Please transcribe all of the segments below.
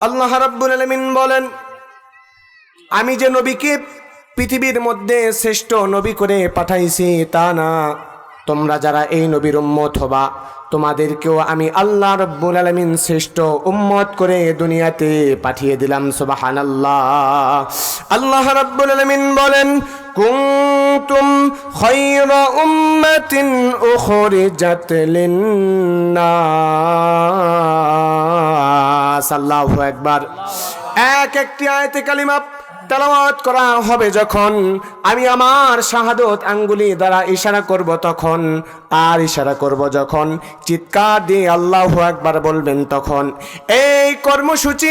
আল্লাহ রাব্বুল আলামিন বলেন, আমি যে নবীকে পৃথিবীর মধ্যে শ্রেষ্ঠ নবী করে পাঠাইছি তা না, তোমরা যারা এই নবীর উম্মত হবা তোমাদেরকেও আমি আল্লাহ রাব্বুল আলামিন শ্রেষ্ঠ উম্মত করে দুনিয়াতে পাঠিয়ে দিলাম। সুবহানাল্লাহ। আল্লাহ রাব্বুল আলামিন বলেন, কুনতুম খায়রা উম্মাতিন উখরিজাত লিন-নাস। আল্লাহু আকবার। একটি আয়াতে কালিমা তেলাওয়াত করা হবে যখন, আমি আমার শাহাদত আঙ্গুলি দ্বারা ইশারা করব তখন, আর ইশারা করব যখন, চিৎকার দিয়ে আল্লাহু আকবার বলবেন তখন। এই কর্মসূচি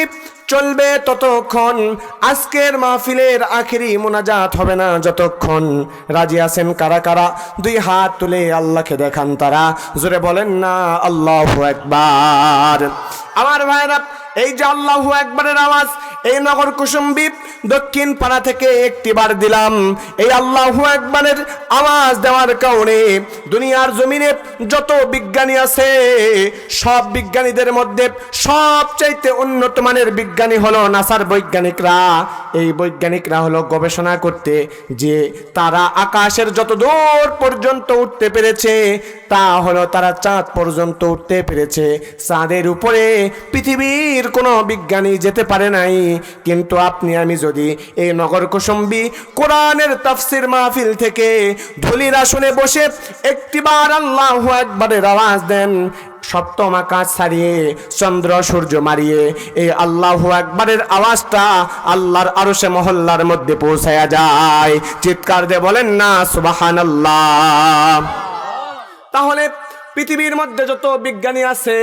চলবে ততক্ষণ। আজকের মাহফিলের আখেরি মোনাজাত হবে না যতক্ষণ। রাজি আছেন কারা কারা? দুই হাত তুলে আল্লাহকে দেখান তারা, জোরে বলেন না আল্লাহু আকবার। আমার ভাইরা, এই যে আল্লাহু আকবারের আওয়াজ এই নগর কুসুম্বী দক্ষিণ পাড়া থেকে একটিবার দিলাম। এই আল্লাহু আকবারের আওয়াজ দেওয়ার কারণে দুনিয়ার জমিনে যত বিজ্ঞানী আছে সব বিজ্ঞানীদের মধ্যে সবচাইতে উন্নত মানের বিজ্ঞানী হলো নাসার বৈজ্ঞানিকরা। এই বৈজ্ঞানিকরা হলো গবেষণা করতে যে তারা আকাশের যত দূর পর্যন্ত উঠতে পেরেছে তা হলো তারা চাঁদ পর্যন্ত উঠতে পেরেছে। চাঁদের উপরে পৃথিবীর কোনো বিজ্ঞানী যেতে পারে নাই। কিন্তু আপনি আমি যদি এই নগর কুসুম্বী কোরআনের তাফসীর মাহফিল থেকে ধুলির আসনে বসে একটিবার আল্লাহু আকবারের আওয়াজ দেন, সপ্তম আকাশ ছাড়িয়ে চন্দ্র সূর্য মারিয়ে এই আল্লাহু আকবারের আওয়াজটা আল্লাহর আরশে মহল্লার মধ্যে পৌঁছায়া যায়। চিৎকার দিয়ে বলেন না সুবহানাল্লাহ। তাহলে পৃথিবীর মধ্যে যত বিজ্ঞানী আছে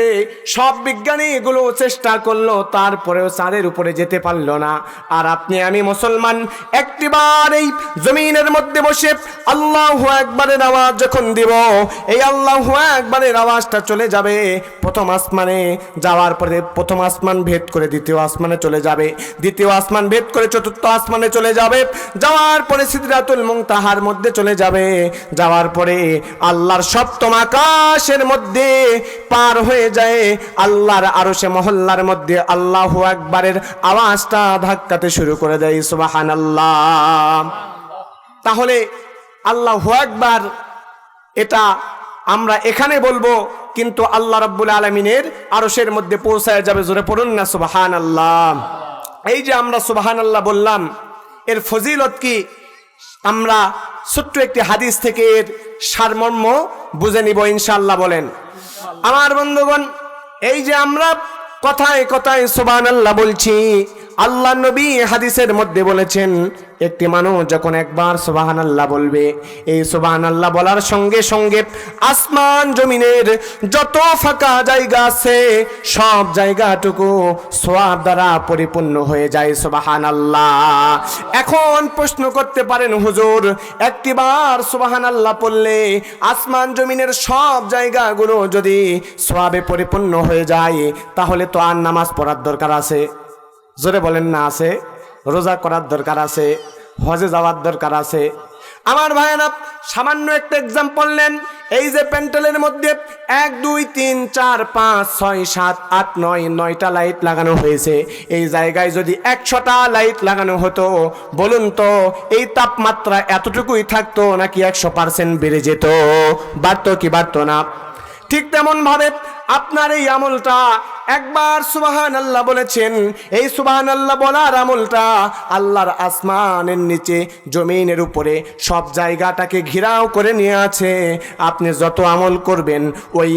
সব বিজ্ঞানীগুলো চেষ্টা করলো, তারপরেও চাঁদের উপরে যেতে পারলো না। আর আপনি আমি মুসলমান একটিবার এই জমিনের মধ্যে বসে আল্লাহু আকবারের আওয়াজ যখন দিব, এই আল্লাহু আকবারের আওয়াজটা চলে যাবে প্রথম আসমানে, যাওয়ার পরে প্রথম আসমান ভেদ করে দ্বিতীয় আসমানে চলে যাবে, দ্বিতীয় আসমান ভেদ করে চতুর্থ আসমানে চলে যাবে, যাওয়ার পরে সিদরাতুল মুনতাহার মধ্যে চলে যাবে, যাওয়ার পরে আল্লাহর সপ্তম আকাশ এর মধ্যে পার হয়ে যায় আল্লাহর আরশে মহল্লার মধ্যে আল্লাহু আকবারের আওয়াজটা ধাক্কাতে শুরু করে দেয়। সুবহানাল্লাহ। তাহলে আল্লাহু আকবার এটা আমরা এখানে বলবো, কিন্তু আল্লাহ রাব্বুল আলামিনের আরশের মধ্যে পৌঁছায় যাবে। জোরে পড়ুন না সুবহানাল্লাহ। এই যে আমরা সুবহানাল্লাহ বললাম, এর ফজিলত কি? আমরা ছোট্ট একটি হাদিস থেকে এর সারমর্ম বুঝে নিব ইনশাআল্লাহ। বলেন আমার বন্ধুগণ, এই যে আমরা কথায় কথায় সুবহানাল্লাহ বলছি, আল্লাহ নবী হাদিসের মধ্যে বলেছেন একটি মানুষ যখন একবার সুবহানাল্লাহ বলবে, এই সুবহানাল্লাহ বলার সঙ্গে সঙ্গে আসমান জমিনের যত ফাঁকা জায়গা আছে সব জায়গাটুকু সওয়াব দ্বারা পরিপূর্ণ হয়ে যায়। সুবহানাল্লাহ। এখন প্রশ্ন করতে পারেন, হুজুর একটিবার সুবহানাল্লাহ পড়লে আসমান জমিনের সব জায়গাগুলো যদি সওয়াবে পরিপূর্ণ হয়ে যায় তাহলে তো আর নামাজ পড়ার দরকার আছে? জোরে বলেন না আছে? রোজা করার দরকার আছে? হজে যাওয়ার দরকার আছে? আমার ভাইয়েরা, সামান্য একটা এক্সাম্পল নেন। এই যে প্যান্ডেলের মধ্যে 1 2 3 4 5 6 7 8 9 9টা লাইট লাগানো হয়েছে, এই জায়গায় যদি 100টা লাইট লাগানো হতো, বলুন তো এই তাপমাত্রা এতটুকুই থাকতো নাকি 100% বেড়ে যেত? বাড়তো কি বাড়তো না? ঠিক তেমন ভাবে আপনার এই আমলটা একবার সুবহানাল্লাহ বলেছেন, এই সুবহানাল্লাহ বলার আমলটা আল্লাহর আসমানের নিচে জমিনের উপরে সব জায়গাটাকে ঘেরাও করে নিয়ে আছে। আপনি যত আমল করবেন ওই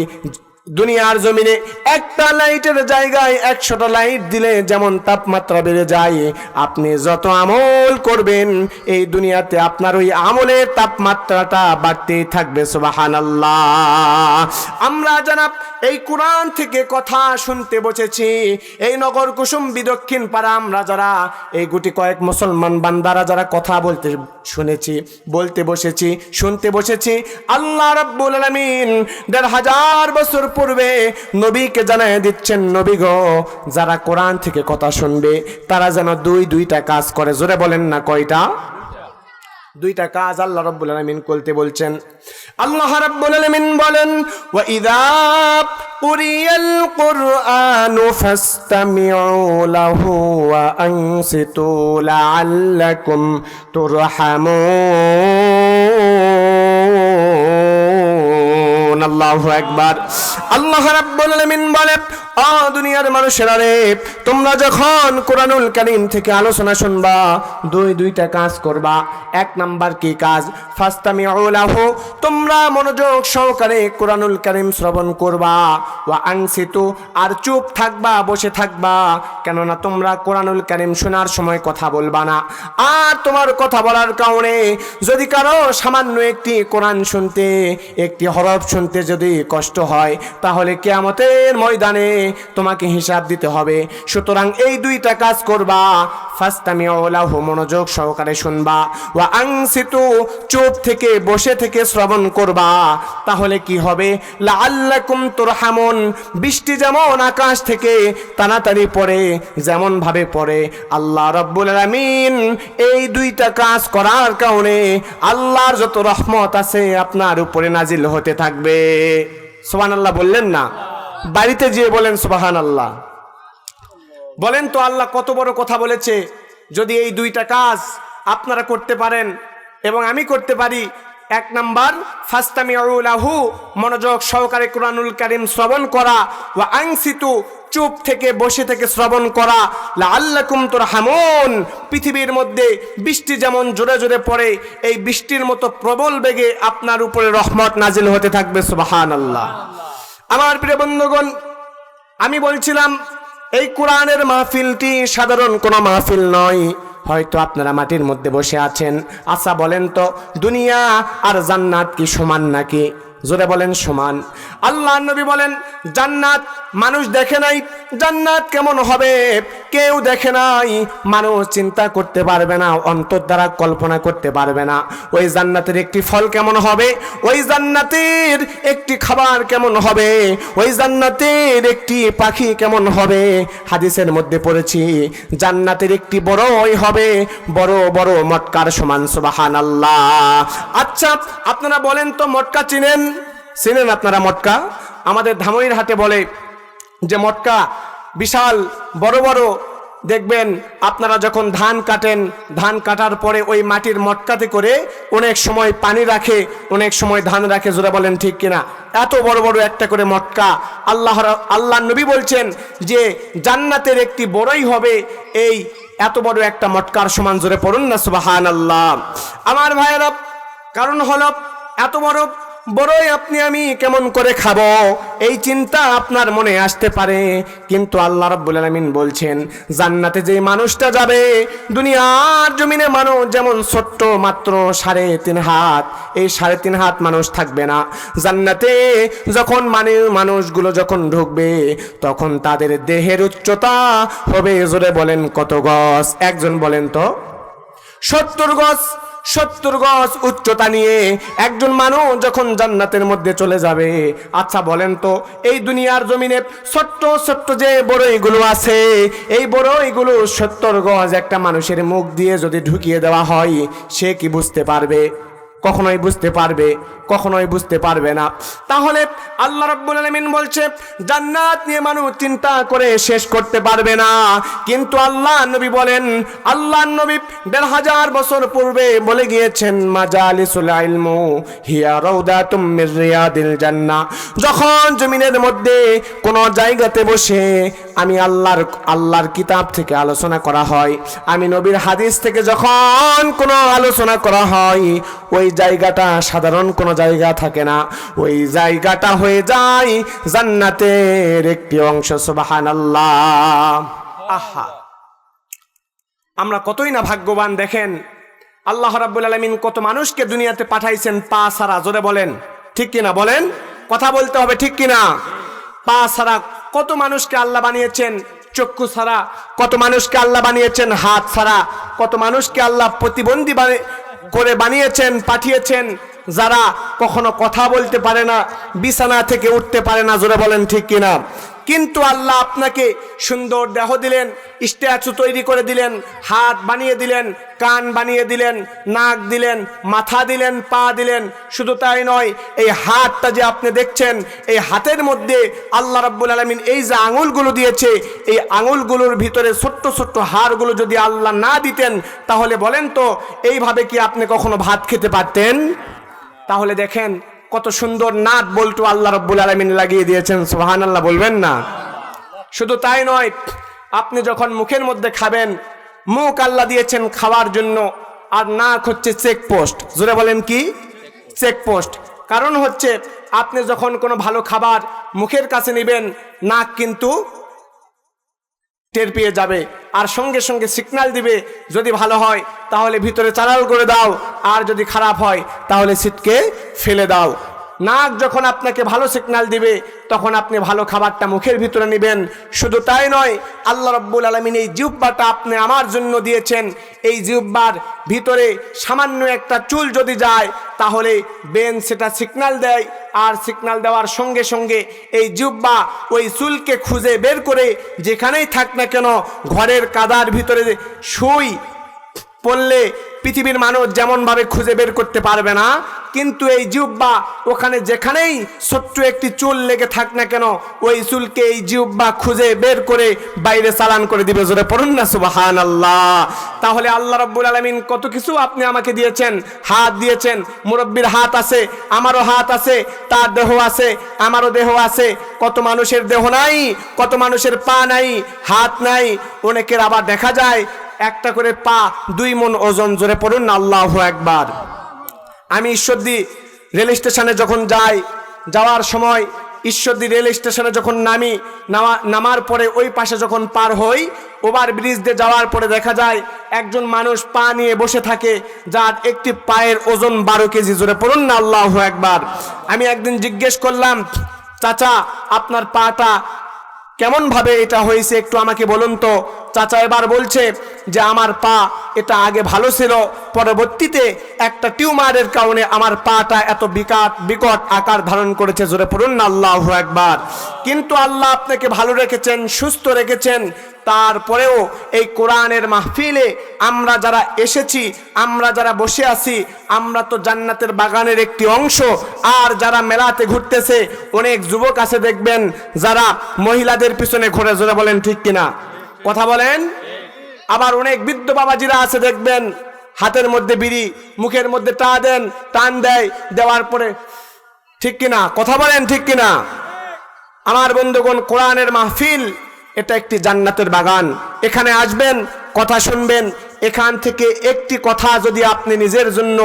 দুনিয়ার জমিনে একটা লাইটের জায়গায় 100টা লাইট দিলে যেমন তাপমাত্রা বেড়ে যায়, আপনি যত আমল করবেন এই দুনিয়াতে আপনার ওই আমলের তাপমাত্রাটা বাড়তেই থাকবে। সুবহানাল্লাহ। আমরা যারা এই কোরআন থেকে কথা শুনতে বসেছি, এই নগর কুসুম্বী দক্ষিণ পাড়া আমরা যারা এই গুটি কয়েক মুসলমান বান্দারা যারা কথা বলতে শুনেছি, বলতে বসেছি, শুনতে বসেছি, আল্লাহ রাব্বুল আলামিন 1500 বছর পূর্বে নবীকে জানায় দিচ্ছেন, নবী গো যারা কোরআন থেকে কথা শুনবে তারা যেন দুইটা কাজ করে। জোরে বলেন না কয়টা? দুইটা কাজ আল্লাহ রাব্বুল আলামিন করতে বলছেন। আল্লাহ রাব্বুল আলামিন বলেন, ওয়া ইযা কুরিয়াল কুরআনু ফাসতামিউ লাহু ওয়া আনসিতু লাআল্লাকুম তুরহামুন। আল্লাহু আকবার। আল্লাহ রাব্বুল আলামিন বলেন, ও দুনিয়ার মানুষেরা রে, তোমরা যখন কোরআনুল কারীম থেকে আলোচনা শুনবা, দুইটা কাজ করবা। এক নাম্বার কি কাজ? ফাসতামিউ লাহু, তোমরা মনোযোগ সহকারে কোরআনুল কারীম শ্রবণ করবা। ওয়া আনসিতু, আর চুপ থাকবা, বসে থাকবা। কেননা তোমরা কোরআনুল কারীম শোনার সময় কথা বলবা না। আর তোমার কথা বলার কারণে যদি কারো সামান্য একটি কোরআন শুনতে, একটি হরফ শুনতে যদি কষ্ট হয়, তাহলে কিয়ামতের ময়দানে তোমাকে হিসাব দিতে হবে। সুতরাং এই দুইটা কাজ করবা। ফাসতামিউ লাহু, মনোযোগ সহকারে শুনবা। ওয়া আনসিতু, চুপ থেকে বসে থেকে শ্রবণ করবা। তাহলে কি হবে? লাআল্লাকুম তুরহামুন, বৃষ্টি যেমন আকাশ থেকে তাড়াতাড়ি পড়ে, যেমন ভাবে পড়ে, আল্লাহ রাব্বুল আলামিন এই দুইটা কাজ করার কারণে আল্লাহর যত রহমত আছে আপনার উপরে নাজিল হতে থাকবে। সুবহানাল্লাহ বললেন না? বাড়িতে যেয়ে বলেন সুবহানাল্লাহ। বলেন তো আল্লাহ কত বড় কথা বলেছে। যদি এই দুইটা কাজ আপনারা করতে পারেন এবং আমি করতে পারি, এক নাম্বার ফাসতামিউ লাহু, মনোযোগ সহকারে কোরআনুল কারীম শ্রবণ করা। ওয়া আনসিতু, চুপ থেকে বসে থেকে শ্রবণ করা। লাআল্লাকুম তুরহামুন, পৃথিবীর মধ্যে বৃষ্টি যেমন জোরে জোরে পড়ে, এই বৃষ্টির মতো প্রবল বেগে আপনার উপরে রহমত নাজিল হতে থাকবে। সুবহানাল্লাহ। আমার প্রিয় বন্ধুগণ, আমি বলছিলাম এই কোরআনের মাহফিলটি সাধারণ কোনো মাহফিল নয়। হয়তো আপনারা মাটির মধ্যে বসে আছেন। আচ্ছা বলেন তো, দুনিয়া আর জান্নাত কি সমান নাকি? জোরে বলেন সমান। আল্লাহ নবী বলেন, জান্নাত মানুষ দেখে নাই, জান্নাত কেমন হবে কেউ দেখে নাই। মানুষ চিন্তা করতে পারবে না, অন্তর দ্বারা কল্পনা করতে পারবে না। ওই জান্নাতের একটি ফল কেমন হবে, ওই জান্নাতের একটি খাবার কেমন হবে, ওই জান্নাতের একটি পাখি কেমন হবে। হাদিসের মধ্যে পড়েছি, জান্নাতের একটি বড়ই হবে বড় বড় মটকার সমান। সুবহানাল্লাহ। আচ্ছা আপনারা বলেন তো, মটকা চিনেন? আপনারা মটকা? আমাদের ধামইর হাটে বলে যে মটকা বিশাল বড় বড়, দেখবেন আপনারা যখন ধান কাটেন, ধান কাটার পরে ওই মাটির মটকাতে করে অনেক সময় পানি রাখে, অনেক সময় ধান রাখে। জোরে বলেন ঠিক কিনা? এত বড় বড় একটা করে মটকা। আল্লাহ নবী বলছেন যে জান্নাতের একটি বড়ই হবে এই এত বড় একটা মটকার সমান। জোরে পড়ুন না সুবহানাল্লাহ। আমার ভাইয়েরা, কারণ হলো এত বড় বড়ই আপনি আমি কেমন করে খাবো, এই চিন্তা আপনার মনে আসতে পারে। কিন্তু আল্লাহ রাব্বুল আলামিন বলছেন, জান্নাতে যে মানুষটা যাবে, দুনিয়ার জমিনে মানুষ যেমন ছোট্ট মাত্র 3.5 হাত, এই 3.5 হাত মানুষ থাকবে না। জান্নাতে যখন মানুষগুলো যখন ঢুকবে, তখন তাদের দেহের উচ্চতা হবে, জোরে বলেন কত গজ? একজন বলেন তো। 70 গজ। 70 গজ উচ্চতা নিয়ে একজন মানুষ যখন জান্নাতের মধ্যে চলে যাবে। আচ্ছা বলেন তো, এই দুনিয়ার জমিনে ছোট্ট ছোট্ট যে বড়ইগুলো আছে, এই বড়ইগুলো 70 গজ একটা মানুষের মুখ দিয়ে যদি ঢুকিয়ে দেওয়া হয়, সে কি বুঝতে পারবে? কখনোই বুঝতে পারবে? কখনোই বুঝতে পারবে না। তাহলে আল্লাহ রাব্বুল আলামিন বলছে, জান্নাত নিয়ে মানুষ চিন্তা করে শেষ করতে পারবে না। কিন্তু আল্লাহ নবী বলেন, আল্লাহ নবী 1500 বছর পূর্বে বলে গিয়েছেন, মাজালিসুল ইলমু হিয়া রাউদাতুম মির রিয়াদিল জান্নাহ। যখন জমিনের মধ্যে কোনো জায়গাতে বসে আমি আল্লাহর কিতাব থেকে আলোচনা করা হয়, আমি নবীর হাদিস থেকে যখন কোনো আলোচনা করা হয়, ওই জায়গাটা সাধারণ কোনো জায়গা থাকে না, ওই জায়গাটা হয়ে যায় জান্নাতের একটি অংশ। সুবহানাল্লাহ। আহা, আমরা কতই না ভাগ্যবান। দেখেন আল্লাহ রাব্বুল আলামিন কত মানুষকে দুনিয়াতে পাঠাইছেন পা ছাড়া। জোরে বলেন ঠিক কিনা? বলেন, কথা বলতে হবে ঠিক কিনা? পা ছাড়া কত মানুষকে আল্লাহ বানিয়েছেন, চক্ষু ছাড়া কত মানুষকে আল্লাহ বানিয়েছেন, হাত ছাড়া কত মানুষকে আল্লাহ প্রতিবন্ধী করে বানিয়েছেন, পাঠিয়েছেন, যারা কখনো কথা বলতে পারে না, বিছানা থেকে উঠতে পারে না। জোরে বলেন ঠিক কিনা? কিন্তু আল্লাহ আপনাকে সুন্দর দেহ দিলেন, স্ট্যাচু তৈরি করে দিলেন, হাত বানিয়ে দিলেন, কান বানিয়ে দিলেন, নাক দিলেন, মাথা দিলেন, পা দিলেন। শুধু তাই নয়, এই হাতটা যে আপনি দেখছেন, এই হাতের মধ্যে আল্লাহ রাব্বুল আলামিন এই যে আঙুলগুলো দিয়েছে, এই আঙুলগুলোর ভিতরে ছোট্ট ছোট্ট হাড়গুলো যদি আল্লাহ না দিতেন, তাহলে বলেন তো এইভাবে কি আপনি কখনো ভাত খেতে পারতেন? তাহলে দেখেন কত সুন্দর নাট বল্টু আল্লাহ রাব্বুল আলামিন লাগিয়ে দিয়েছেন, সুবহানাল্লাহ বলবেন না? শুধু তাই নয়, আপনি যখন মুখের মধ্যে খাবেন, মুখ আল্লাহ দিয়েছেন খাওয়ার জন্য, আর নাক হচ্ছে চেকপোস্ট। জোরে বলেন কি? চেকপোস্ট। কারণ হচ্ছে আপনি যখন কোনো ভালো খাবার মুখের কাছে নেবেন, নাক কিন্তু টের পেয়ে যাবে আর সঙ্গে সঙ্গে সিগন্যাল দিবে, যদি ভালো হয় তাহলে ভিতরে চালাল করে দাও, আর যদি খারাপ হয় তাহলে ছিটকে ফেলে দাও। নাক যখন আপনাকে ভালো সিগন্যাল দিবে, তখন আপনি ভালো খাবারটা মুখের ভিতরে নেবেন। শুধু তাই নয়, আল্লাহ রাব্বুল আলামিন এই জিহ্বাটা আপনি আমার জন্য দিয়েছেন। এই জিহ্বার ভিতরে সামান্য একটা চুল যদি যায়, তাহলে বেন সেটা সিগন্যাল দেয়, আর সিগন্যাল দেওয়ার সঙ্গে সঙ্গে এই জিহ্বা ওই চুলকে খুঁজে বের করে যেখানেই থাক না কেন, ঘরের কাদার ভিতরে সুই পড়লে পৃথিবীর মানুষ যেমনভাবে খুঁজে বের করতে পারবে না, কিন্তু এই জিহ্বা ওখানে যেখানেই ছোট্ট একটি চুল লেগে থাক না কেন, ওই চুলকে এই জিহ্বা খুঁজে বের করে বাইরে চালান করে দিবে। জোরে পড়ুন না সুবহানাল্লাহ। তাহলে আল্লাহ রাব্বুল আলামিন কত কিছু আপনি আমাকে দিয়েছেন। হাত দিয়েছেন, মুরব্বির হাত আছে, আমারও হাত আছে, তার দেহ আছে, আমারও দেহ আছে। কত মানুষের দেহ নাই, কত মানুষের পা নাই, হাত নাই। অনেকের আবার দেখা যায় একটা করে পা 2 মণ ওজন। জোরে পড়ুন না আল্লাহু আকবার। আমি ঈশ্বরদী রেল স্টেশনে যখন যাই, যাওয়ার সময় ঈশ্বরদী রেল স্টেশনে যখন নামার পরে ওই পাশে যখন পার হই, ওভার ব্রিজ দিয়ে যাওয়ার পরে দেখা যায় একজন মানুষ পা নিয়ে বসে থাকে, যার একটি পায়ের ওজন 12 কেজি। জোরে পড়ুন না আল্লাহু আকবার। আমি একদিন জিজ্ঞেস করলাম, চাচা আপনার পাটা কেমন ভাবে এটা হয়েছে একটু আমাকে বলুন তো। চাচা এবার বলছে যে আমার পা এটা আগে ভালো ছিল, পরবর্তীতে একটা টিউমারের কারণে আমার পাটা এত বিকট আকার ধারণ করেছে। জোরে পড়ুন না আল্লাহু আকবার। কিন্তু আল্লাহ আপনাকে ভালো রেখেছেন, সুস্থ রেখেছেন। তারপরেও এই কোরআনের মাহফিলে আমরা যারা এসেছি, আমরা যারা বসে আছি, আমরা তো জান্নাতের বাগানের একটি অংশ। আর যারা মেলাতে ঘুরতেছে, অনেক যুবক আছে দেখবেন যারা মহিলাদের পিছনে ঘোরে। জোরে বলেন ঠিক কিনা? কথা বলেন। আবার অনেক বৃদ্ধ বাবাজিরা আছে দেখবেন, হাতের মধ্যে বিড়ি, মুখের মধ্যে টান দেয়, দেওয়ার পরে, ঠিক কিনা? কথা বলেন ঠিক কিনা? আমার বন্ধুগণ, কোরআনের মাহফিল এটা একটি জান্নাতের বাগান। এখানে আসবেন, কথা শুনবেন, এখান থেকে একটি কথা যদি আপনি নিজের জন্য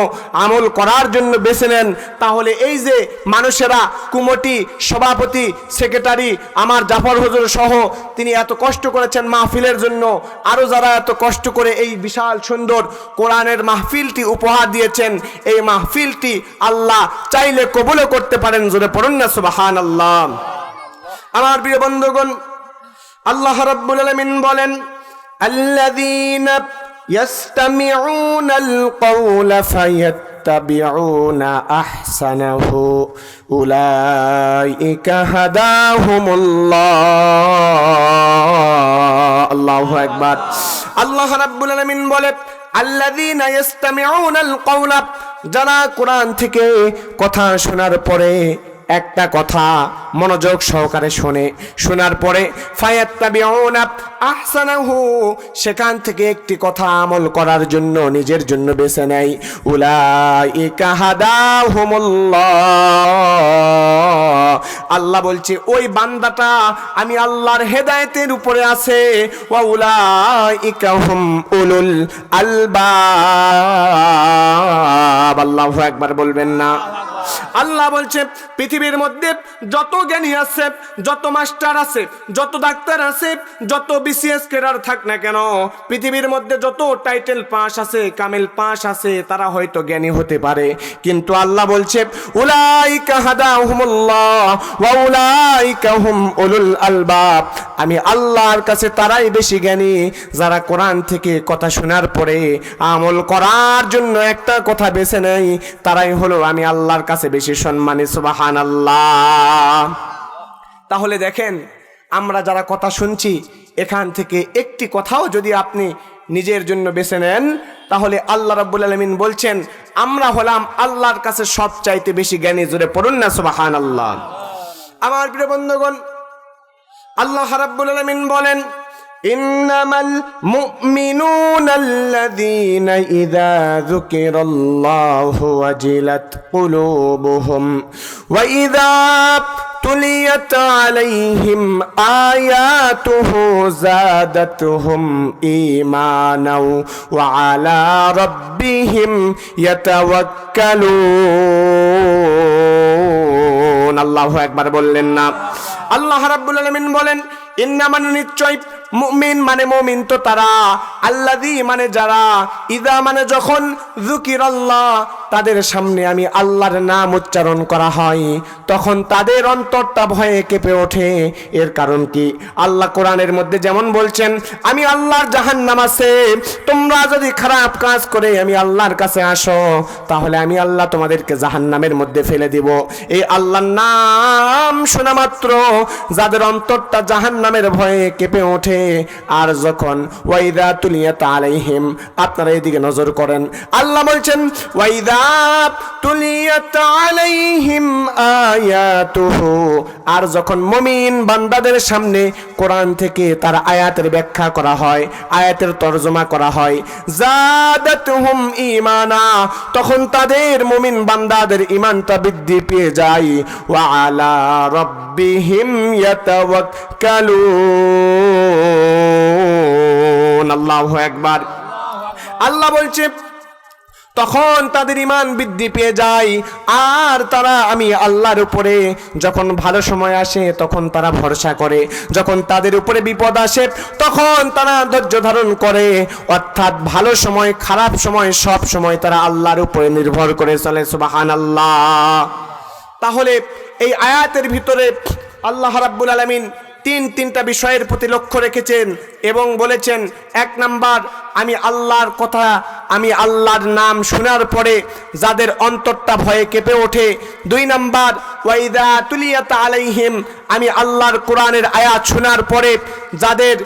আমল করার জন্য বেছে নেন, তাহলে এই যে মানুষেরা, কুমটি, সভাপতি, সেক্রেটারি, আমার জাফর হুজুর সহ তিনি এত কষ্ট করেছেন মাহফিলের জন্য, আরও যারা এত কষ্ট করে এই বিশাল সুন্দর কোরআনের মাহফিলটি উপহার দিয়েছেন, এই মাহফিলটি আল্লাহ চাইলে কবুলও করতে পারেন। জোরে পড়ুন না সুবহানাল্লাহ। আমার প্রিয় বন্ধুগণ, আল্লাহ রাব্বুল আলামিন বলেন, আল্লাযীনা ইয়াসতামিউনাল কওলা ফায়াত্তাবিউনা আহসানাহু উলাইকা হাদাহুমুল্লাহ। আল্লাহু আকবার। আল্লাহ রাব্বুল আলামিন বলে, আল্লাযীনা ইয়াসতামিউনাল কওলা, যারা কোরআন থেকে কথা শোনার পরে একটা কথা মনোযোগ সহকারে শোনার পরে ফায়াত্তাবিউনা আহসানাহু, সেখান থেকে একটি কথা আমল করার জন্য নিজের জন্য বেছে নেয়, উলাইকা হাদাহুমুল্লাহ। আল্লাহ বলছে ওই বান্দাটা আমি আল্লাহর হেদায়েতের উপরে আছে। ওয়া উলাইকা হুম উলুল আলবাব। আল্লাহু আকবার বলবেন না? আল্লাহ বলছে পৃথিবীর মধ্যে যত জ্ঞানী আছে, যত মাস্টার আছে, যত ডাক্তার আছে, যত বিসিএস ক্যাডার থাক না কেন, পৃথিবীর মধ্যে যত টাইটেল পাস আছে, কামিল পাস আছে, তারা হয়তো জ্ঞানী হতে পারে, কিন্তু আল্লাহ বলছে উলাইকা হাদাহুমুল্লাহ ওয়া উলাইকা হুম উলুল আলবাব। আমি আল্লাহর কাছে তারাই বেশি জ্ঞানী যারা কোরআন থেকে কথা শোনার পরে আমল করার জন্য একটা কথা বেছে নেয়, তারাই হলো আমি আল্লাহর কাছে বেশি সম্মানী। সুবহানাল্লাহ। তাহলে দেখেন, আমরা যারা কথা শুনছি এখান থেকে একটি কথাও যদি আপনি নিজের জন্য বেছে নেন, তাহলে আল্লাহ রাব্বুল আলামিন বলছেন আমরা হলাম আল্লাহর কাছে সবচাইতে বেশি জ্ঞানী। জোরে পড়ুন না সুবহানাল্লাহ। আমার প্রিয় বন্ধুগণ, আল্লাহ রাব্বুল আলামিন বলেন ইন্নামাল মুমিনুনাল্লাযীনা ইযা যুকিরাল্লাহু ওয়াজিলাত কুলুবুহুম ওয়া ইযা তুলিয়াত আলাইহিম আয়াতুহু যাদাতুহুম ঈমানাও ওয়া আলা রাব্বিহিম ইয়াতাওয়াক্কালুন। আল্লাহু আকবার বললেন না? আল্লাহ রাব্বুল আলামিন বলেন ইন্নামান, নিশ্চয়, মুমিন মানে মুমিন তো তারা, আল্লাযী মানে যারা, ইদা মানে যখন, যুকিরাল্লাহ তাদের সামনে আমি আল্লাহর নাম উচ্চারণ করা হয় তখন তাদের অন্তরটা ভয়ে কেঁপে ওঠে। এর কারণ কি? আল্লাহ কোরআনের মধ্যে যেমন বলছেন আমি আল্লাহর জাহান্নাম আছে, তোমরা যদি খারাপ কাজ করে আমি আল্লাহর কাছে আসো তাহলে আমি আল্লাহ তোমাদেরকে জাহান্নামের মধ্যে ফেলে দিব। এই আল্লাহর নাম শোনা মাত্র যাদের অন্তরটা জাহান্নামের ভয়ে কেঁপে ওঠে, আর যখন ওয়াইদা তুলিয়াত আলাইহিম, আপনারা এদিকে নজর করেন, আল্লাহ বলছেন ওয়াইদা তুলিয়াত আলাইহিম আয়াতুহু, আর যখন মুমিন বান্দাদের সামনে কোরআন থেকে তার আয়াতের ব্যাখ্যা করা হয়, আয়াতের তরজমা করা হয়, যাদাতুহুম ঈমানা, তখন তাদের মুমিন বান্দাদের ঈমানটা বৃদ্ধি পেয়ে যায়, ওয়া আলা রাব্বিহিম ইয়াতাওয়াক্কালুন। আল্লাহু আকবার। আল্লাহ বলছে তখন তাদের ঈমান বৃদ্ধি পেয়ে যায়, আর তারা আমি আল্লাহর উপরে যখন ভালো সময় আসে তখন তারা ভরসা করে, যখন তাদের উপরে বিপদ আসে তখন তারা ধৈর্য ধারণ করে, অর্থাৎ ভালো সময় খারাপ সময় সব সময় তারা আল্লাহর উপরে নির্ভর করে চলে। সুবহানাল্লাহ। তাহলে এই আয়াতের ভিতরে আল্লাহ রাব্বুল আলামিন তিনটা বিষয়ের প্রতি লক্ষ্য রেখেছেন এবং বলেছেন, এক নাম্বার, আমি আল্লাহর কথা, আমি আল্লাহর নাম শোনার পরে যাদের অন্তরটা ভয়ে কেঁপে ওঠে। দুই নাম্বার, ওয়াইদা তুলিয়াত আলাইহিম, আমি আল্লাহর কোরআনের আয়াত শোনার পরে যাদের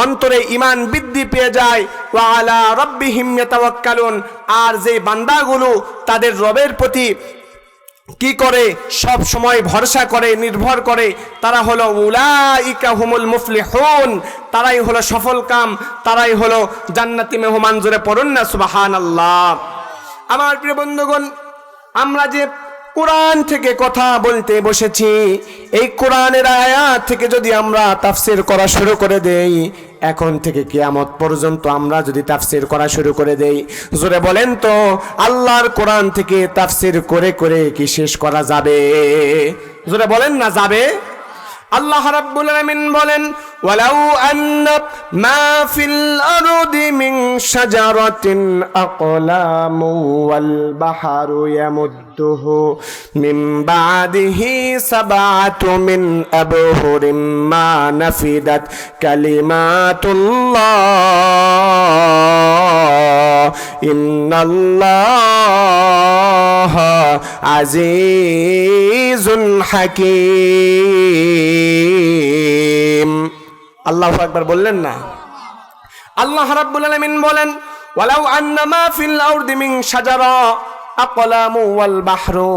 অন্তরে ঈমান বৃদ্ধি পেয়ে যায়, ওয়া আলা রাব্বিহিম ইয়াতাওয়াক্কালুন, আর যে বান্দাগুলো তাদের রবের প্রতি কি করে, সব সময় ভরসা করে, নির্ভর করে, তারা হলো উলাইকা হুমুল মুফলিহুন, তারাই হলো সফল কাম, তারাই হলো জান্নাতি মেহমান। জোরে পড়ুন না সুবহানাল্লাহ। আমার প্রিয় বন্ধুগণ, আমরা যে কোরআন থেকে কথা বলতে বসেছি, এই কোরআনের আয়াত থেকে যদি আমরা তাফসীর করা শুরু করে দেই, এখন থেকে কিয়ামত পর্যন্ত আমরা যদি তাফসীর করা শুরু করে দেই, জোরে বলেন তো আল্লাহর কোরআন থেকে তাফসীর করে করে কি শেষ করা যাবে? জোরে বলেন না, যাবে? আল্লাহ রাব্বুল আলামিন বলেন ওয়ালাউ আন্না মা ফিল আরদি মিন শাজারাতিন আকলামু ওয়াল বাহরু ইয়ামুদ্দুহু মিন বাদিহি সাবআতু মিন আবহুরিম মা নাফিদাত কালিমাতুল্লাহ ইন্নাল্লাহা আজিজুন হাকীম। আল্লাহু আকবার বললেন না? আল্লাহ রাব্বুল আলামিন বলেন ওয়ালাউ আন্না মা ফিল আরদি মিন শাজারা আকলামু ওয়াল বাহরু,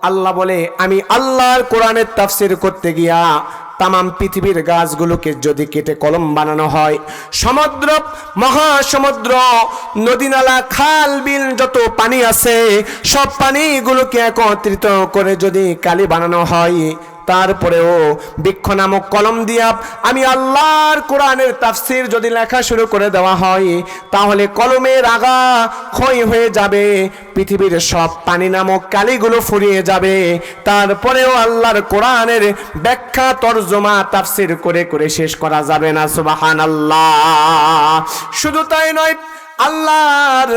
আল্লাহ বলে আমি আল্লাহর কোরআনের তাফসীর করতে গিয়া তামাম পৃথিবীর গাছগুলোকে যদি কেটে কলম বানানো হয়, সমুদ্র মহাসমুদ্র নদী নালা খাল বিল যত পানি আছে সব পানিগুলোকে একত্রিত করে যদি কালি বানানো হয়, তারপরেও বৃক্ষ নামক কলম দিয়া আমি আল্লাহর কোরআনের তাফসীর যদি লেখা শুরু করে দেওয়া হয়, তাহলে কলমের আগা ক্ষয় হয়ে যাবে, পৃথিবীর সব পানি নামক কালিগুলো ফুরিয়ে যাবে, তারপরেও আল্লাহর কোরআনের ব্যাখ্যা তরজমা তাফসীর করে করে শেষ করা যাবে না। সুবহানাল্লাহ। শুধু তাই নয়, আল্লাহর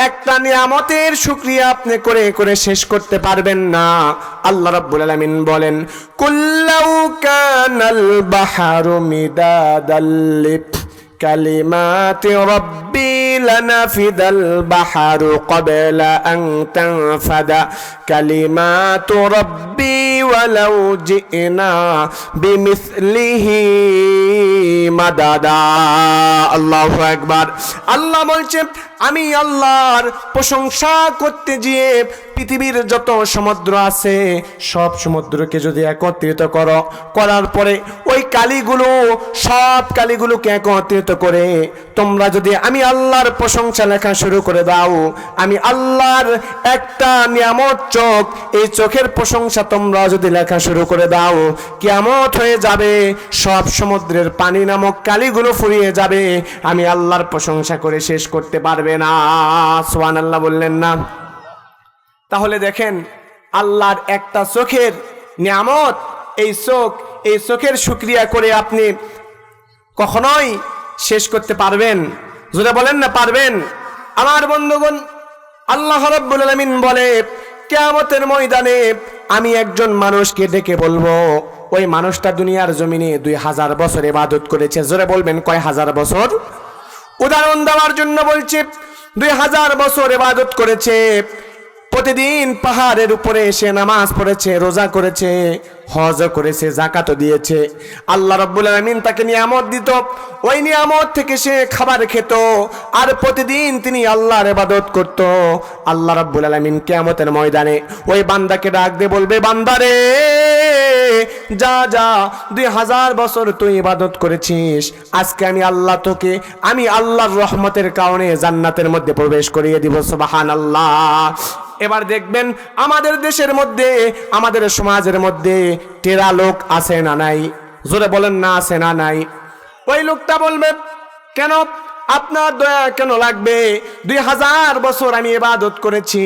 একটা নিয়ামতের শুকরিয়া আপনি করে করে শেষ করতে পারবেন না। আল্লাহ রাব্বুল আলামিন বলেন কুল্লাউ কানাল বাহরু মিদাদাল লিকালিমাতি রাব্বি লানাফিদাল বাহরু ক্বাবলা আন তানফাদা কালিমাতু রাব্বি ওয়ালাউ জিনা বিমিসলিহি মাদাদা। আল্লাহু আকবার। আল্লাহ বলছেন আমি আল্লাহর প্রশংসা করতে গিয়ে পৃথিবীর যত সমুদ্র আছে সব সমুদ্রকে যদি একত্রিত করার পরে ওই কালিগুলো সব কালিগুলোকে একত্রিত করে তোমরা যদি আমি আল্লাহর প্রশংসা লেখা শুরু করে দাও, আমি আল্লাহর একটা নিয়ামত চোখ, এই চোখের প্রশংসা তোমরা যদি লেখা শুরু করে দাও, কিয়ামত হয়ে যাবে, সব সমুদ্রের পানি নামক কালিগুলো ফুরিয়ে যাবে, আমি আল্লাহর প্রশংসা করে শেষ করতে পারবে না। সুবহানাল্লাহ বললেন না? তাহলে দেখেন আল্লাহর একটা চোখের নিয়ামত, এই চোখের শুকরিয়া করে আপনি কখনোই শেষ করতে পারবেন? যদি বলেন না পারবেন? আমার বন্ধুগণ, আল্লাহ রাব্বুল আলামিন বলে কিয়ামতের ময়দানে আমি একজন মানুষকে ডেকে বলবো, ওই মানুষটা দুনিয়ার জমিনে 2000 বছর ইবাদত করেছে। জোরে বলবেন কয় হাজার বছর? উদাহরণ দেওয়ার জন্য বলছি, 2000 বছর ইবাদত করেছে, প্রতিদিন পাহাড়ের উপরে এসে নামাজ পড়েছে, রোজা করেছে, হজ করেছে, যাকাত দিয়েছে। আল্লাহ রাব্বুল আলামিন তাকে নিয়ামত দিত, ওই নিয়ামত থেকে সে খাবার খেত, আর প্রতিদিন তিনি আল্লাহর ইবাদত করত। আল্লাহ রাব্বুল আলামিন কিয়ামতের ময়দানে ওই বান্দাকে ডাক দিয়ে বলবে, বান্দারে যা যা, 2000 বছর তুই ইবাদত করেছিস, আজকে আমি আল্লাহ তোকে আমি আল্লাহর রহমতের কারণে জান্নাতের মধ্যে প্রবেশ করিয়ে দিব। সুবহানাল্লাহ। এবার দেখবেন আমাদের দেশের মধ্যে, আমাদের সমাজের মধ্যে টেরা লোক আছে না নাই? জোরে বলেন না আছে না নাই? ওই লোকটা বলবে, কেন আপনার দয়া কেন লাগবে? 2000 বছর আমি ইবাদত করেছি,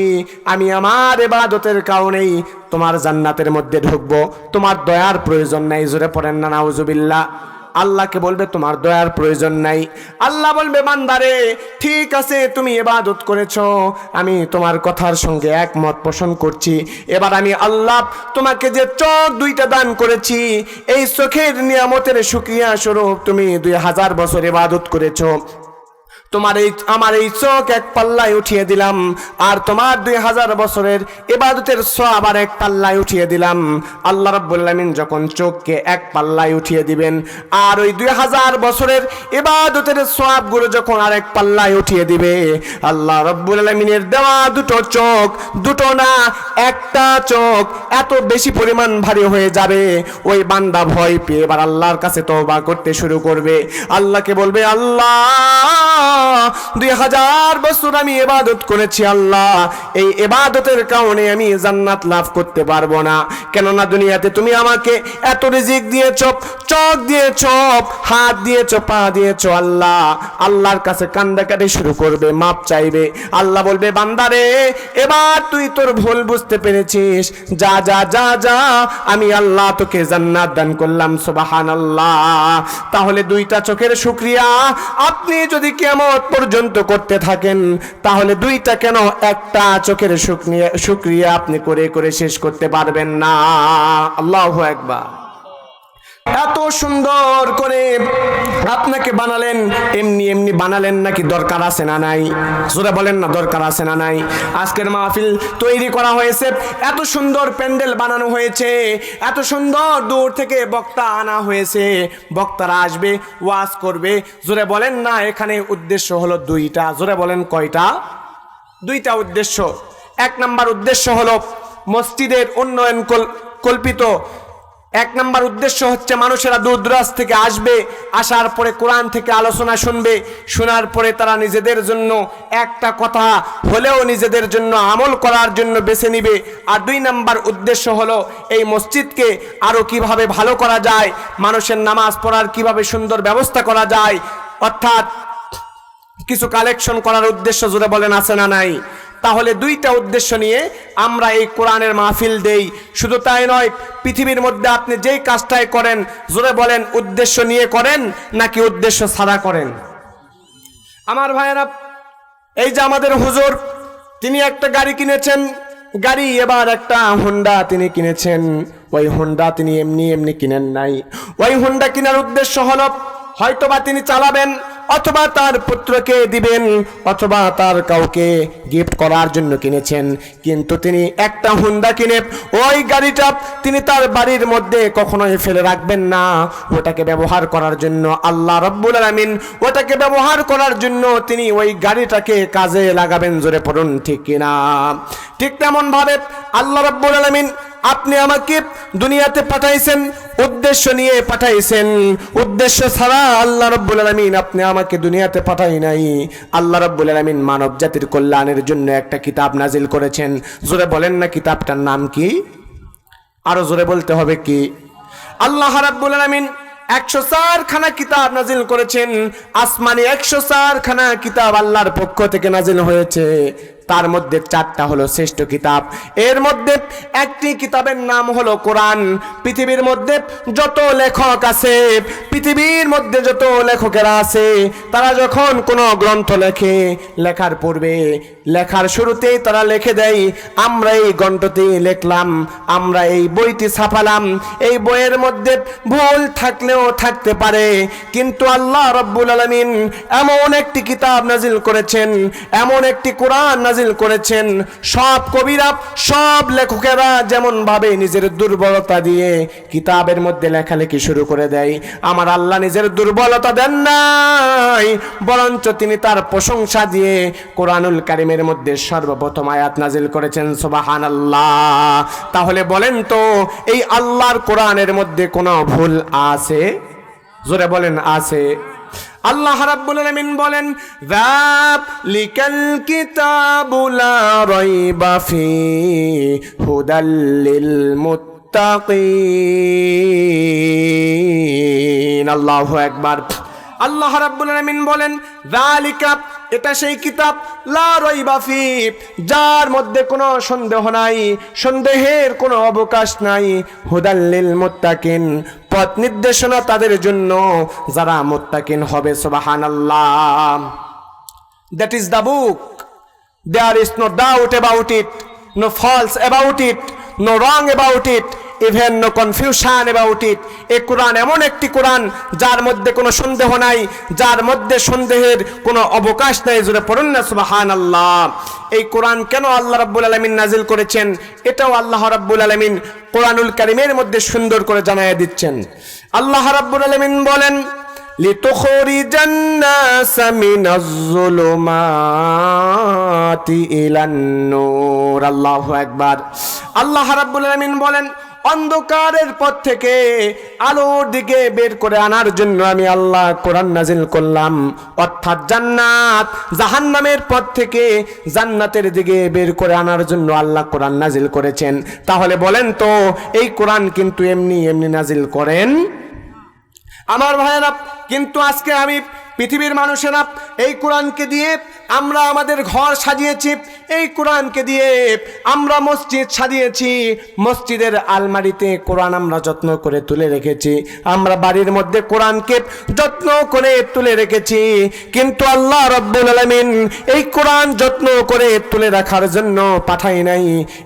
আমি আমার ইবাদতের কারণেই তোমার জান্নাতের মধ্যে ঢুকবো, তোমার দয়ার প্রয়োজন নাই। জোরে পড়েন না নাউজুবিল্লাহ। আল্লাহকে বলবে তোমার দয়ার প্রয়োজন নাই। আল্লাহ বলবে, বান্দারে ঠিক আছে তুমি ইবাদত করেছো, আমি তোমার কথার সঙ্গে একমত পোষণ করছি। এবার আমি আল্লাহ তোমাকে যে চোখ দুইটা দান করেছি, এই চোখের নিয়ামতের শুকরিয়া স্বরূপ তুমি 2000 বছর ইবাদত করেছো, আমার এই চোখ এক পাল্লায় উঠিয়ে দিলাম, আর তোমার 2000 বছরের ইবাদতের সওয়াব আর এক পাল্লায় উঠিয়ে দিলাম। আল্লাহ রাব্বুল আলামিন যখন চোখকে এক পাল্লায় উঠিয়ে দিবেন, আর ওই 2000 বছরের ইবাদতের সওয়াবগুলো যখন আর এক পাল্লায় উঠিয়ে দিবে, আল্লাহ রাব্বুল আলামিনের দেওয়া দুটো চোখ, দুটো না একটা চোখ এত বেশি পরিমাণ ভারী হয়ে যাবে, ওই বান্দা ভয় পেয়ে এবার আল্লাহর কাছে তওবা করতে শুরু করবে। আল্লাহকে বলবে, আল্লাহ 2000 বছর আমি ইবাদত করেছি, আল্লাহ এই ইবাদতের কারণে আমি জান্নাত লাভ করতে পারবো না, কেননা দুনিয়াতে তুমি আমাকে এত রিজিক দিয়েছো, চোখ দিয়েছো, হাত দিয়েছো, পা দিয়েছো। আল্লাহ আল্লাহর কাছে কান্দাকাটি শুরু করবে, মাপ চাইবে। আল্লাহ বলবে, বান্দারে এবার তুই তোর ভুল বুঝতে পেরেছিস, যা যা যা যা, আমি আল্লাহ তোকে জান্নাত দান করলাম। সুবহানাল্লাহ। তাহলে দুইটা চোখের শুকরিয়া আপনি যদি কিয়ামত পর্যন্ত করতে থাকেন, তাহলে দুইটা কেন একটা চোখের শুকরিয়া আপনি করে করে শেষ করতে পারবেন না। আল্লাহু আকবার। এত সুন্দর করে আপনাকে বানালেন, এমনি এমনি বানালেন নাকি দরকার আছে না নাই? জোরে বলেন না দরকার আছে না নাই? আজকের মাহফিল তৈরি করা হয়েছে, এত সুন্দর প্যান্ডেল বানানো হয়েছে, এত সুন্দর দূর থেকে বক্তা আনা হয়েছে, বক্তারা আসবে, ওয়াজ করবে। জোরে বলেন না, এখানে উদ্দেশ্য হলো দুইটা। জোরে বলেন কয়টা? দুইটা উদ্দেশ্য। এক নাম্বার উদ্দেশ্য হলো মসজিদের উন্নয়ন কল্পিত। এক নাম্বার উদ্দেশ্য হচ্ছে মানুষেরা দূর দূরান্ত থেকে আসবে, আসার পরে কোরআন থেকে আলোচনা শুনবে, শোনার পরে তারা নিজেদের জন্য একটা কথা হলেও নিজেদের জন্য আমল করার জন্য বেছে নিবে। আর দুই নাম্বার উদ্দেশ্য হলো এই মসজিদকে আরো কিভাবে ভালো করা যায়, মানুষের নামাজ পড়ার কিভাবে সুন্দর ব্যবস্থা করা যায়, অর্থাৎ কিছু কালেকশন করার উদ্দেশ্য। জোরে বলেন আছে না নাই? তাহলে দুইটা উদ্দেশ্য নিয়ে আমরা এই কোরআনের মাহফিল দেই। শুধু তাই নয়, পৃথিবীর মধ্যে আপনি যেই কাজটাই করেন, জোরে বলেন উদ্দেশ্য নিয়ে করেন নাকি উদ্দেশ্য ছাড়া করেন? আমার ভাইয়েরা, এই যে আমাদের হুজুর, তিনি একটা গাড়ি কিনেছেন, গাড়ি এবার একটা হোন্ডা তিনি কিনেছেন। ওই হোন্ডা তিনি এমনি এমনি কিনেন নাই। ওই হোন্ডা কেনার উদ্দেশ্য হলো হয়তোবা তিনি চালাবেন, অথবা তার পুত্রকে দিবেন, অথবা তার কাউকে গিফট করার জন্য কিনেছেন, কিন্তু তিনি একটা হুন্ডা কিনে ওই গাড়িটা তিনি তার বাড়ির মধ্যে কখনোই ফেলে রাখবেন না। ওটাকে ব্যবহার করার জন্য আল্লাহ রাব্বুল আলামিন ওটাকে ব্যবহার করার জন্য তিনি ওই গাড়িটাকে কাজে লাগাবেন। জোরে পড়ুন ঠিক কিনা? ঠিক তেমন ভাবে আল্লাহ রাব্বুল আলামিন আপনি আমাকে দুনিয়াতে পাঠাইছেন, উদ্দেশ্য নিয়ে পাঠাইছেন। উদ্দেশ্য ছাড়া আল্লাহ রাব্বুল আলামিন আপনি আমাকে দুনিয়াতে পাঠাই নাই। আল্লাহ রাব্বুল আলামিন মানব জাতির কল্যাণের জন্য একটা কিতাব নাজিল করেছেন। জোরে বলেন না কিতাবটার নাম কি? আরো জোরে বলতে হবে কি? আল্লাহ রাব্বুল আলামিন 104 খানা কিতাব নাজিল করেছেন। আসমানি 104 খানা কিতাব আল্লাহর পক্ষ থেকে নাজিল হয়েছে। তার মধ্যে 4টা হলো শ্রেষ্ঠ কিতাব। এর মধ্যে একটি কিতাবের নাম হলো কোরআন। পৃথিবীর মধ্যে যত লেখক আছে, পৃথিবীর মধ্যে যত লেখকেরা আছে, তারা যখন কোনো গ্রন্থ লেখে, লেখার পূর্বে লেখার শুরুতেই তারা লিখে দেয় আমরা এই গ্রন্থটি লিখলাম, আমরা এই বইটি ছাপালাম। এই বইয়ের মধ্যে ভুল থাকলেও থাকতে পারে, কিন্তু আল্লাহ রাব্বুল আলামিন এমন একটি কিতাব নাজিল করেছেন, এমন একটি কোরআন নাজিল করেছেন, সব কবিরা, সব লেখকেরা যেমন ভাবে নিজের দুর্বলতা দিয়ে কিতাবের মধ্যে লেখালেখি শুরু করে দেয়, আমার আল্লাহ নিজের দুর্বলতা দেন নাই, বরঞ্চ তিনি তার প্রশংসা দিয়ে কোরআনুল কারীমের মধ্যে সর্বপ্রথম আয়াত নাজিল করেছেন। সুবহানাল্লাহ। তাহলে বলেন তো এই আল্লাহর কোরআনের মধ্যে কোনো ভুল আছে? জোরে বলেন আছে? আল্লাহ রাব্বুল আলামিন বলেন যালিকাল কিতাবু লা রাইবা ফি হুদাল লিল মুত্তাকিন। আল্লাহু আকবার। আল্লাহ রাব্বুল আলামিন বলেন যালিকা, এটা সেই কিতাব, লা রাইবা ফি, যার মধ্যে কোনো সন্দেহ নাই, সন্দেহের কোনো অবকাশ নাই, হুদাল লিল মুত্তাকিন, পথ নির্দেশনা তাদের জন্য যারা মুত্তাকিন হবে। সুবহানাল্লাহ। That is the book, there is no doubt about it, no falls about it, no wrong about it, even no confusion about it. এই কোরআন এমন একটি কোরআন যার মধ্যে কোনো সন্দেহ নাই, যার মধ্যে সন্দেহের কোনো অবকাশ নাই। জোরে পড়ুন না সুবহানাল্লাহ। এই কোরআন কেন আল্লাহ রাব্বুল আলামিন নাজিল করেছেন, এটাও আল্লাহ রাব্বুল আলামিন কোরআনুল কারীমের মধ্যে সুন্দর করে জানায়া দিচ্ছেন। আল্লাহ রাব্বুল আলামিন বলেন লিতুখরিজান নাসা মিনাজ যুলুমাতি ইলান নূর। আল্লাহু আকবার। আল্লাহ রাব্বুল আলামিন বলেন অন্ধকারের পথ থেকে আলোর দিকে বের করে আনার জন্য আমি আল্লাহ কোরআন নাজিল করলাম। অর্থাৎ জান্নাত জাহান্নামের পথ থেকে জান্নাতের দিকে বের করে আনার জন্য আল্লাহ কোরআন নাজিল করেছেন। তাহলে বলেন তো এই কোরআন কিন্তু এমনি এমনি নাজিল করেন আমার ভাইয়েরা। কিন্তু আজকে আমি পৃথিবীর মানুষেরা এই কোরআনকে দিয়ে আমরা আমাদের ঘর সাজিয়েছি, এই কোরআনকে দিয়ে আমরা মসজিদ সাজিয়েছি, মসজিদের আলমারিতে কোরআন আমরা যত্ন করে তুলে রেখেছি, আমরা বাড়ির মধ্যে কোরআনকে যত্ন করে তুলে রেখেছি। কিন্তু আল্লাহ রাব্বুল আলামিন এই কোরআন যত্ন করে তুলে রাখার জন্য পাঠাই নাই,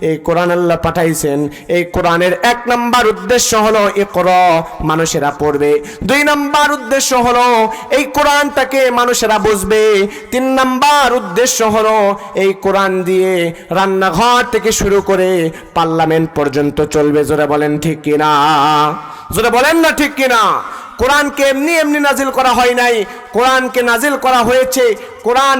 এই কোরআন আল্লাহ পাঠাইছেন। এই কোরআনের 1 নাম্বার উদ্দেশ্য হলো ইকরা, মানুষেরা পড়বে। 2 নাম্বার উদ্দেশ্য হলো এই কোরআনটাকে মানুষেরা বুঝবে। 3 নাম্বার উদ্দেশ্য হলো এই কোরআন দিয়ে রান্নাঘর থেকে শুরু করে পার্লামেন্ট পর্যন্ত চলবে। জোরে বলেন ঠিক কিনা? জোরে বলেন না ঠিক কিনা? কোরআনকে এমনি এমনি নাজিল করা হয় নাই, কোরআনকে নাজিল করা হয়েছে। কোরআন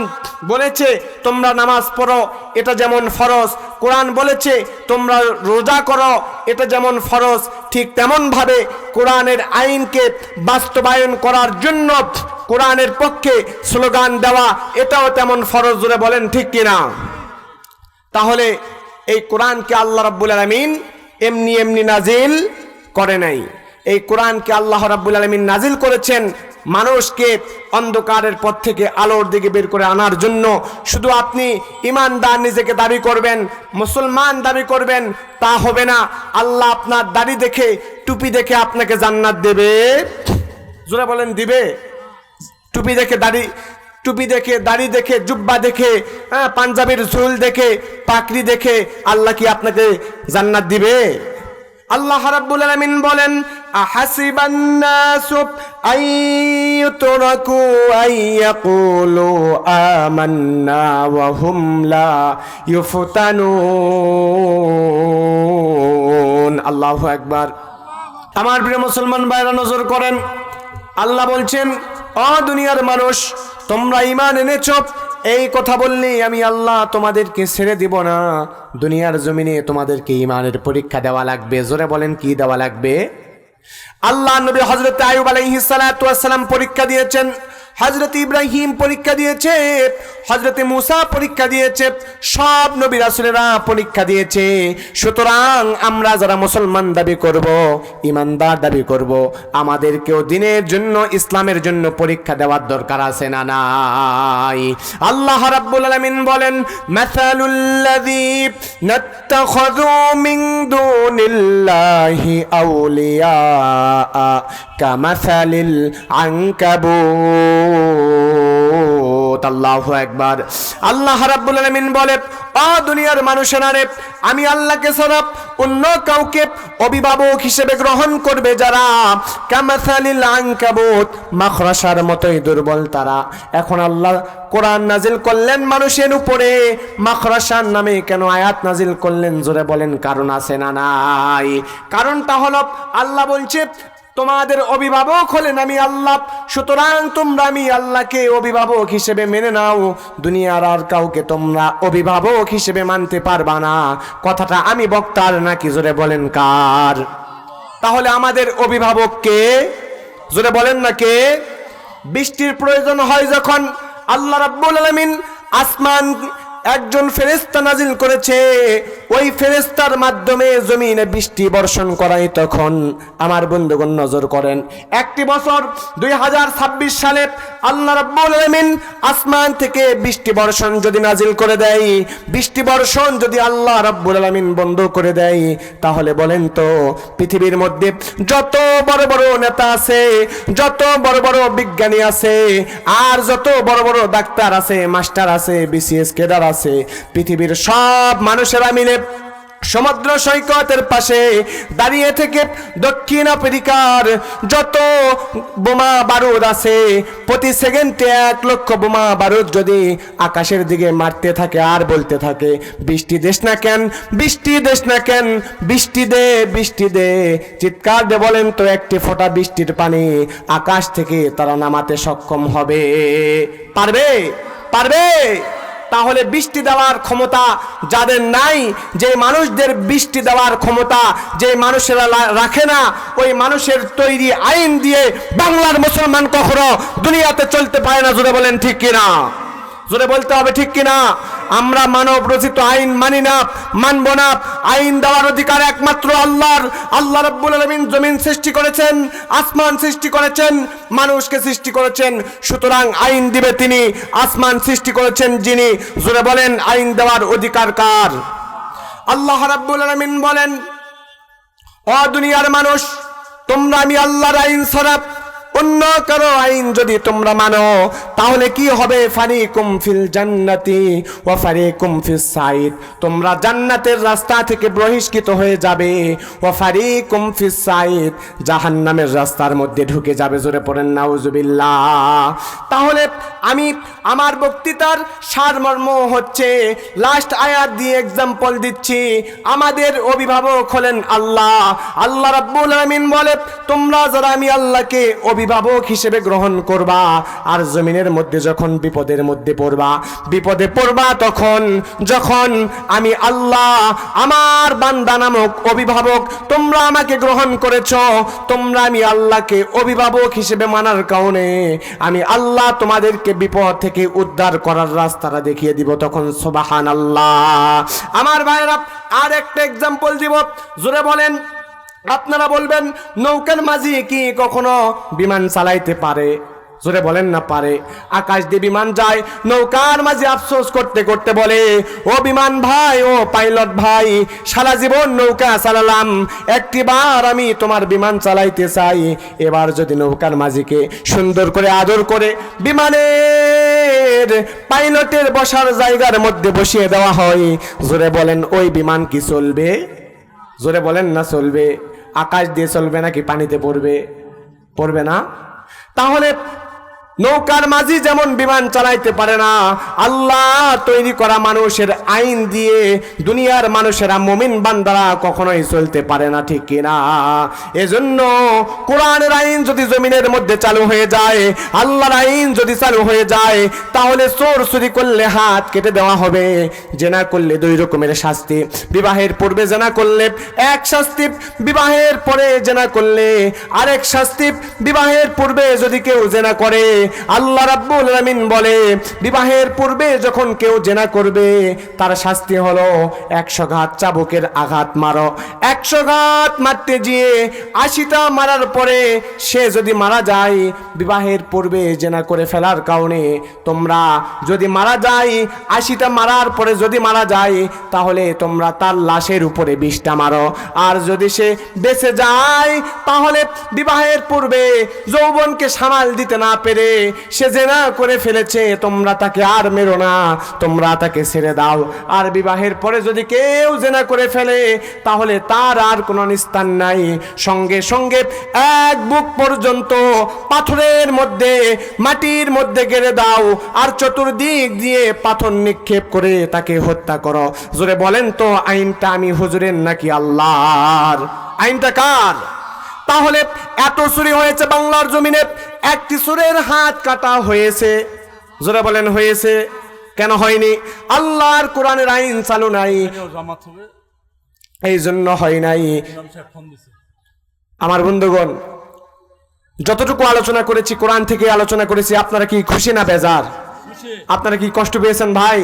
বলেছে তোমরা নামাজ পড়ো, এটা যেমন ফরজ। কোরআন বলেছে তোমরা রোজা করো, এটা যেমন ফরজ। ঠিক তেমন ভাবে কোরআনের আইনকে বাস্তবায়ন করার জন্য কোরআনের পক্ষে স্লোগান দেওয়া এটাও তেমন ফরজ। জোরে বলেন ঠিক কিনা? তাহলে এই কোরআনকে আল্লাহ রাব্বুল আলামিন এমনি এমনি নাজিল করে নাই। এই কোরআনকে আল্লাহ রাব্বুল আলামিন নাজিল করেছেন মানুষকে অন্ধকারের পথ থেকে আলোর দিকে বের করে আনার জন্য। শুধু আপনি ইমানদার নিজেকে দাবি করবেন, মুসলমান দাবি করবেন, তা হবে না। আল্লাহ আপনার দাড়ি দেখে, টুপি দেখে আপনাকে জান্নাত দেবে। জোরে বলেন দিবে? টুপি দেখে, দাড়ি দেখে, জুব্বা দেখে, পাঞ্জাবির ঝুল দেখে, পাকড়ি দেখে আল্লাহ কি আপনাকে জান্নাত দিবে? আল্লাহ রাব্বুল আলামিন বলেন আহাসিবান নাসু আইয়ুতরাকু আইয়াকুলু আমান্না ওয়া হুম লা ইউফতানুন। আল্লাহু আকবার। আমার প্রিয় মুসলমান ভাইরা নজর করেন, আল্লাহ বলছেন ও দুনিয়ার মানুষ, তোমরা ঈমান এনেছো, এই কথা বললেই আমি আল্লাহ তোমাদেরকে ছেড়ে দিব না। দুনিয়ার জমিনে তোমাদেরকে ঈমানের পরীক্ষা দেওয়া লাগবে। জোরে বলেন, কি দেওয়া লাগবে? আল্লাহ নবী হযরত আইয়ুব আলাইহিস সালাতু ওয়াস সালাম পরীক্ষা দিয়েছেন, হযরত ইব্রাহিম পরীক্ষা দিয়েছে, হযরত মুসা পরীক্ষা দিয়েছে, সব নবী রাসূলেরা পরীক্ষা দিয়েছে। সুতরাং আমরা যারা মুসলমান দাবি করব, ঈমানদার দাবি করব, আমাদেরকেও দিনের জন্য, ইসলামের জন্য পরীক্ষা দেওয়ার দরকার আছে না নাই? আল্লাহ রাব্বুল আলামিন বলেন মাসালুল্লাযী নাত্তাখাযু মিন দুনিল্লাহি আউলিয়া কামাসালিল আনকাবুত। আল্লাহু আকবার। আল্লাহ রাব্বুল আলামিন বলে ও দুনিয়ার মানুষেরা রে, আমি আল্লাহকে ছাড়া অন্য কাউকে অভিভাবক হিসেবে গ্রহণ করবে যারা, কামাসালিল আনকাবুত, মাখরাসার মতোই দুর্বল তারা। এখন আল্লাহ কোরআন নাজিল করলেন মানুষের উপরে, মাখরাসার নামে কেন আয়াত নাজিল করলেন? জোরে বলেন, কারণ আছে না নাই? কারণটা হলো আল্লাহ বলছে তোমাদের অভিভাবক হলেন আমি আল্লাহ, সুতরাং তোমরা আমি আল্লাহকে অভিভাবক হিসেবে মেনে নাও। দুনিয়ার আর কাউকে তোমরা অভিভাবক হিসেবে মানতে পারবা না। কথাটা আমি বক্তার নাকি? জোরে বলেন, কার? তাহলে আমাদের অভিভাবক কে? জোরে বলেন না কে? বৃষ্টির প্রয়োজন হয় যখন আল্লাহ রাব্বুল আলামিন আসমান একজন ফেরেশতা নাজিল করেছে, ওই ফেরেশতার মাধ্যমে জমিনে বৃষ্টি বর্ষণ করায়। তখন আমার বন্ধুগণ নজর করেন, একটি বছর 2026 সালে আল্লাহ রাব্বুল আলামিন আসমান থেকে বৃষ্টি বর্ষণ যদি নাজিল করে দেয়, বৃষ্টি বর্ষণ যদি আল্লাহ রাব্বুল আলামিন বন্ধ করে দেয়, তাহলে বলেন তো পৃথিবীর মধ্যে যত বড় বড় নেতা আছে, যত বড় বড় বিজ্ঞানী আছে, আর যত বড় বড় ডাক্তার আছে, মাস্টার আছে, বিসিএস কেডার আছে, পৃথিবীর সব মানুষেরা মিলে সমুদ্র সৈকতের পাশে দাঁড়িয়ে থেকে দক্ষিণ আফ্রিকার যত বোমা বারুদ আছে, প্রতি সেকেন্ডে 1 লক্ষ বোমা বারুদ যদি আকাশের দিকে মারতে থাকে আর বলতে থাকে বৃষ্টি দেশ না কেন, বৃষ্টি দেশ না কেন, বৃষ্টি দে, বৃষ্টি দে, চিৎকার দিয়ে বলেন তো একটি ফোঁটা বৃষ্টির পানি আকাশ থেকে তারা নামাতে সক্ষম হবে? পারবে? পারবে? তাহলে বৃষ্টি দেওয়ার ক্ষমতা যাদের নাই, যে মানুষদের বৃষ্টি দেওয়ার ক্ষমতা যে মানুষেরা রাখে না, ওই মানুষের তৈরি আইন দিয়ে বাংলার মুসলমান কখনো দুনিয়াতে চলতে পারে না। জোরে বলেন ঠিক কিনা? জোরে বলতে হবে ঠিক কিনা? আমরা মানব রচিত আইন মানি না, মানব না। আইন দেওয়ার অধিকার একমাত্র আল্লাহর। আল্লাহ রাব্বুল আলামিন জমিন সৃষ্টি করেছেন, আসমান সৃষ্টি করেছেন, মানুষকে সৃষ্টি করেছেন, সুতরাং আইন দিবে তিনি। আসমান সৃষ্টি করেছেন যিনি, জোরে বলেন আইন দেওয়ার অধিকার কার? আল্লাহ রাব্বুল আলামিন বলেন ও দুনিয়ার মানুষ, তোমরা আমি আল্লাহর আইন ছাড়া অন্য কারো আইন যদি তোমরা মানো, তাহলে কি হবে? ফারিকুম ফিল জান্নাতি ওয়া ফারিকুম ফিস সাইদ, তোমরা জান্নাতের রাস্তা থেকে বহিষ্কৃত হয়ে যাবে, ওয়া ফারিকুম ফিস সাইদ, জাহান্নামের রাস্তার মধ্যে ঢুকে যাবে। জোরে পড়েন নাউজুবিল্লাহ। তাহলে আমি আমার বক্তৃতার সারমর্ম হচ্ছে, লাস্ট আয়াত দিয়ে এক্সাম্পল দিচ্ছি। আমাদের অভিভাবক হলেন আল্লাহ। আল্লাহ রাব্বুল আলামিন বলে তোমরা যারা আমি আল্লাহকে অভিভাবক হিসেবে গ্রহণ করবা, আর জমিনের মধ্যে যখন বিপদের মধ্যে পড়বা, তখন যখন আমি আল্লাহ আমার বান্দা নামক অভিভাবক, তোমরা আমাকে গ্রহণ করেছ, তোমরা আমি আল্লাহকে অভিভাবক হিসেবে মানার কারণে আমি আল্লাহ তোমাদেরকে বিপদ থেকে উদ্ধার করার রাস্তাটা দেখিয়ে দিব। তখন সুবহানাল্লাহ। আমার ভাইরা আর একটা এক্সাম্পল দিব। জোরে বলেন। আপনারা বলবেন নৌকার মাঝি কি কখনো বিমান চালাইতে পারে? জোরে বলেন না পারে। আকাশ দিয়ে বিমান যায়, নৌকার মাঝে আফসোস করতে করতে বলে ও বিমান ভাই, ও পাইলট ভাই, সারা জীবন নৌকা চালালাম, একটিবার আমি তোমার বিমান চালাইতে চাই। এবার যদি নৌকার মাঝিকে সুন্দর করে আদর করে বিমানের পাইলটের বসার জায়গার মধ্যে বসিয়ে দেওয়া হয়, জোরে বলেন ওই বিমান কি চলবে? জোরে বলেন না চলবে? আকাশ দিয়ে চলবে নাকি পানিতে পড়বে? পড়বে না। তাহলে নৌকার মাঝি যেমন বিমান চালাইতে পারে না, আল্লাহ তৈরি করা মানুষের আইন দিয়ে দুনিয়ার মানুষেরা মুমিন বান্দারা কখনোই চলতে পারে না, ঠিক কিনা? এজন্য কোরআনের আইন যদি জমিনের মধ্যে চালু হয়ে যায়, আল্লাহর আইন যদি চালু হয়ে যায়, তাহলে চোর চুরি করলে হাত কেটে দেওয়া হবে, জেনা করলে 2 রকমের শাস্তি, বিবাহের পূর্বে জেনা করলে এক শাস্তি, বিবাহের পরে জেনা করলে আরেক শাস্তি। বিবাহের পূর্বে যদি কেউ জেনা করে, আল্লাহ রাব্বুল আলামিন বলে বিবাহের পূর্বে যখন কেউ জেনা করবে তার শাস্তি হলো 100 ঘাত চাবুকের আঘাত মারো। 100 ঘাত মারতে গিয়ে 80টা মারার পরে সে যদি মারা যায়, বিবাহের পূর্বে জেনা করে ফেলার কারণে তোমরা যদি মারা যায়, 80টা মারার পরে যদি মারা যায়, তাহলে তোমরা তার লাশের উপরে 20টা মারো। আর যদি সে বেঁচে যায়, তাহলে বিবাহের পূর্বে যৌবনকে সামাল দিতে না পেরে সে জেনা করে ফেলেছে, তোমরা তাকে আর মেরো না, তোমরা তাকে ছেড়ে দাও। আর বিবাহের পরে যদি কেউ জেনা করে ফেলে, তাহলে তার আর কোনো নিস্তার নাই, সঙ্গে সঙ্গে 1 বুক পর্যন্ত পাথরের মধ্যে মাটির মধ্যে গেড়ে দাও, আর চতুর্দিক দিয়ে পাথর নিক্ষেপ করে তাকে হত্যা করো। জোরে বলেন তো, আইনটা আমি হুজুরের নাকি আল্লাহর? আইনটা কার? তাহলে এত চুরি হয়েছে বাংলার জমিনে, একটি চোরের হাত কাটা হয়েছে। জোরে বলেন হয়েছে? কেন হয়নি? আল্লাহর কোরআনের আইন চালু নাই, এই জন্য হয় নাই। আমার বন্ধুগণ, যতটুকু আলোচনা করেছি কোরআন থেকে আলোচনা করেছি, আপনারা কি খুশি না বেজার? আপনারা কি কষ্ট পেয়েছেন ভাই?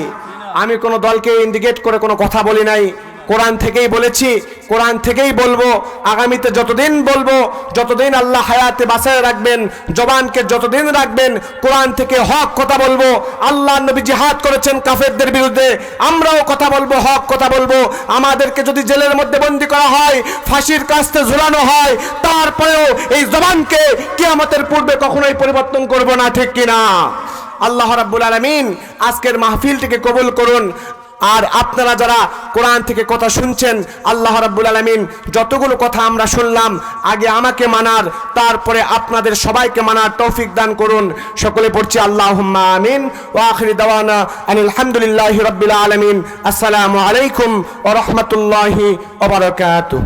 আমি কোনো দলকে ইন্ডিকেট করে কোনো কথা বলি নাই, কোরআন থেকেই বলেছি, কোরআন থেকেই বলবো। আগামীতে যতদিন বলবো, যতদিন আল্লাহ হায়াতে বাঁচায় রাখবেন, জবানকে যতদিন রাখবেন, কোরআন থেকে হক কথা বলবো। আল্লাহ নবী জিহাদ করেছেন কাফেরদের বিরুদ্ধে, আমরাও কথা বলবো, হক কথা বলবো। আমাদেরকে যদি জেলের মধ্যে বন্দী করা হয়, ফাঁসির কাস্তে ঝুলানো হয়, তারপরেও এই জবানকে কিয়ামতের পূর্বে কখনোই পরিবর্তন করব না, ঠিক কিনা? আল্লাহ রাব্বুল আলামিন আজকের মাহফিলটিকে কবুল করুন। আর আপনারা যারা কোরআন থেকে কথা শুনছেন, আল্লাহ রাব্বুল আলামিন যতগুলো কথা আমরা শুনলাম, আগে আমাকে মানার, তারপরে আপনাদের সবাইকে মানার তৌফিক দান করুন। সকলে পড়ছি আল্লাহুম্মা আমিন। ওয়া আখিরি দাওয়ানা আনিল হামদুলিল্লাহি রাব্বিল আলামিন। আসসালামু আলাইকুম ওয়া রাহমাতুল্লাহি ওয়া বারাকাতুহু।